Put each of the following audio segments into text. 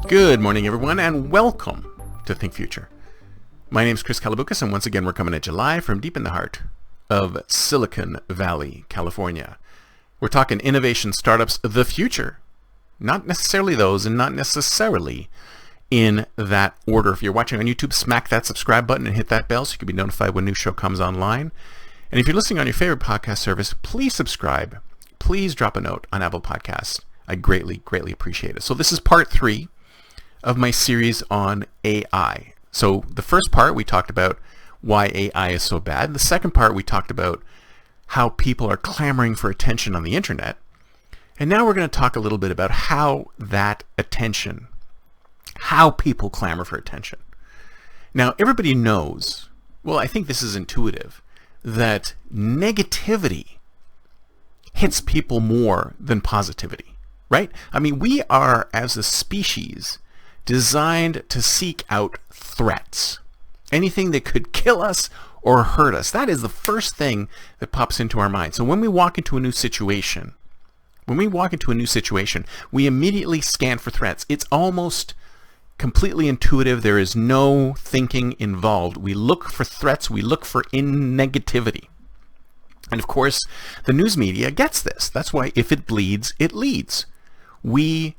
Good morning, everyone, and welcome to Think Future. My name is Chris Kalabukas, and once again, we're coming at you live from deep in the heart of Silicon Valley, California. We're talking innovation startups, the future. Not necessarily those, and not necessarily in that order. If you're watching on YouTube, smack that subscribe button and hit that bell so you can be notified when a new show comes online. And if you're listening on your favorite podcast service, please subscribe. Please drop a note on Apple Podcasts. I greatly, greatly appreciate it. So this is part 3 of my series on AI. So the first part, we talked about why AI is so bad. The second part, we talked about how people are clamoring for attention on the internet. And now we're going to talk a little bit about how that attention, how people clamor for attention. Now, everybody knows, well, I think this is intuitive, that negativity hits people more than positivity, right? I mean, we are, as a species, designed to seek out threats. Anything that could kill us or hurt us. That is the first thing that pops into our mind. So when we walk into a new situation, we immediately scan for threats. It's almost completely intuitive. There is no thinking involved. We look for threats. We look for negativity. And of course, the news media gets this. That's why if it bleeds, it leads. We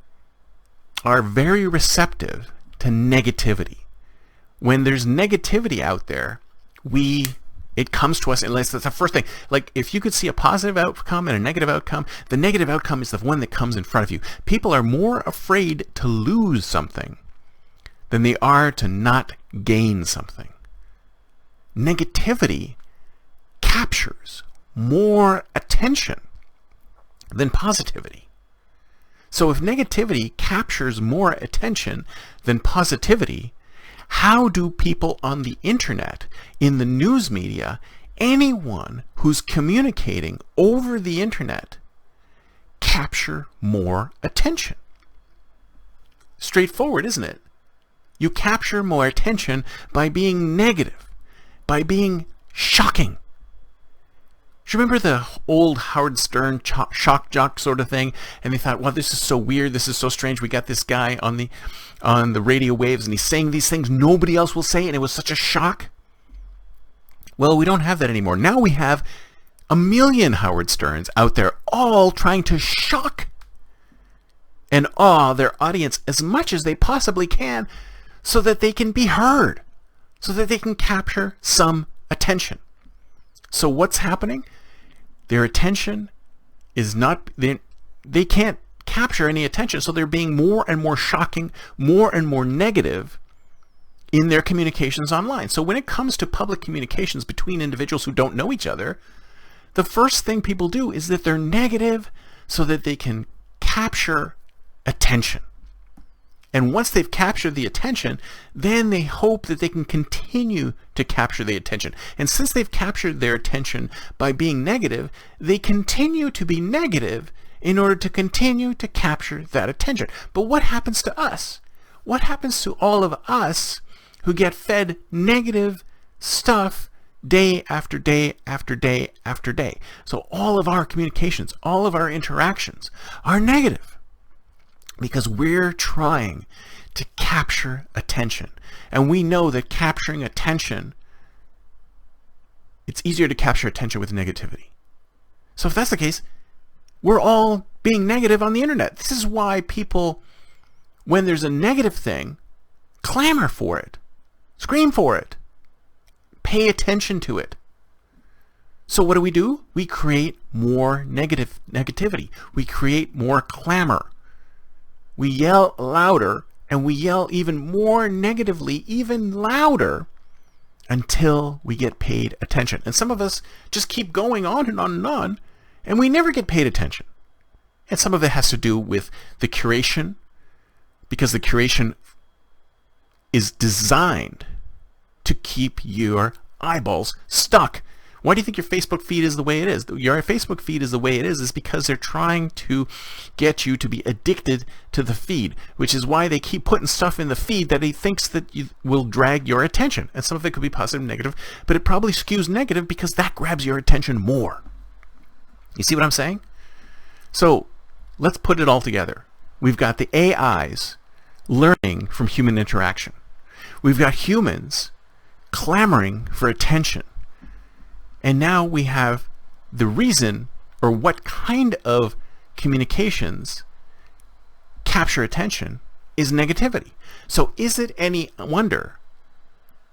are very receptive to negativity. When there's negativity out there, it comes to us, unless that's the first thing. Like, if you could see a positive outcome and a negative outcome, the negative outcome is the one that comes in front of you. People are more afraid to lose something than they are to not gain something. Negativity captures more attention than positivity. So if negativity captures more attention than positivity, how do people on the internet, in the news media, anyone who's communicating over the internet, capture more attention? Straightforward, isn't it? You capture more attention by being negative, by being shocking. Do you remember the old Howard Stern shock jock sort of thing? And they thought, well, this is so weird. This is so strange. We got this guy on the radio waves, and he's saying these things nobody else will say, and it was such a shock. Well, we don't have that anymore. Now we have a million Howard Sterns out there, all trying to shock and awe their audience as much as they possibly can so that they can be heard, so that they can capture some attention. So what's happening? Their attention is not, they can't capture any attention, so they're being more and more shocking, more and more negative in their communications online. So when it comes to public communications between individuals who don't know each other, the first thing people do is that they're negative so that they can capture attention. And once they've captured the attention, then they hope that they can continue to capture the attention. And since they've captured their attention by being negative, they continue to be negative in order to continue to capture that attention. But what happens to us? What happens to all of us who get fed negative stuff day after day after day after day? So all of our communications, all of our interactions are negative, because we're trying to capture attention. And we know that capturing attention, it's easier to capture attention with negativity. So if that's the case, we're all being negative on the internet. This is why people, when there's a negative thing, clamor for it, scream for it, pay attention to it. So what do? We create more negativity. We create more clamor. We yell louder, and we yell even more negatively, even louder, until we get paid attention. And some of us just keep going on and on and on, and we never get paid attention. And some of it has to do with the curation, because the curation is designed to keep your eyeballs stuck. Why do you think your Facebook feed is the way it is? Your Facebook feed is the way it is because they're trying to get you to be addicted to the feed, which is why they keep putting stuff in the feed that he thinks that will drag your attention. And some of it could be positive and negative, but it probably skews negative because that grabs your attention more. You see what I'm saying? So let's put it all together. We've got the AIs learning from human interaction. We've got humans clamoring for attention. And now we have the reason, or what kind of communications capture attention, is negativity. So is it any wonder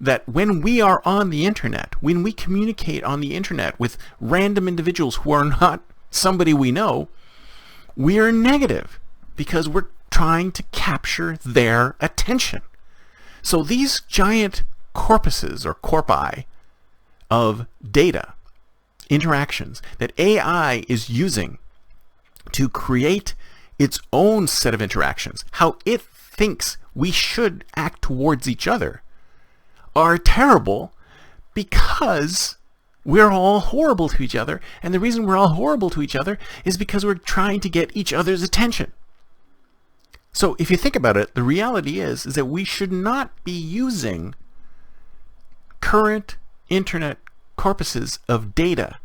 that when we are on the internet, when we communicate on the internet with random individuals who are not somebody we know, we are negative because we're trying to capture their attention. So these giant corpuses or corpi of data, interactions that AI is using to create its own set of interactions, how it thinks we should act towards each other, are terrible because we're all horrible to each other. And the reason we're all horrible to each other is because we're trying to get each other's attention. So if you think about it, the reality is that we should not be using current internet corpuses of data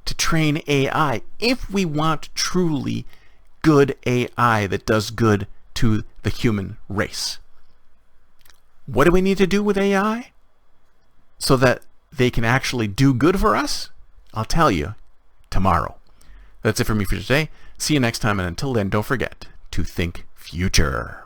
to train AI if we want truly good AI that does good to the human race. What do we need to do with AI so that they can actually do good for us? I'll tell you tomorrow. That's it for me for today. See you next time, and until then, don't forget to think future.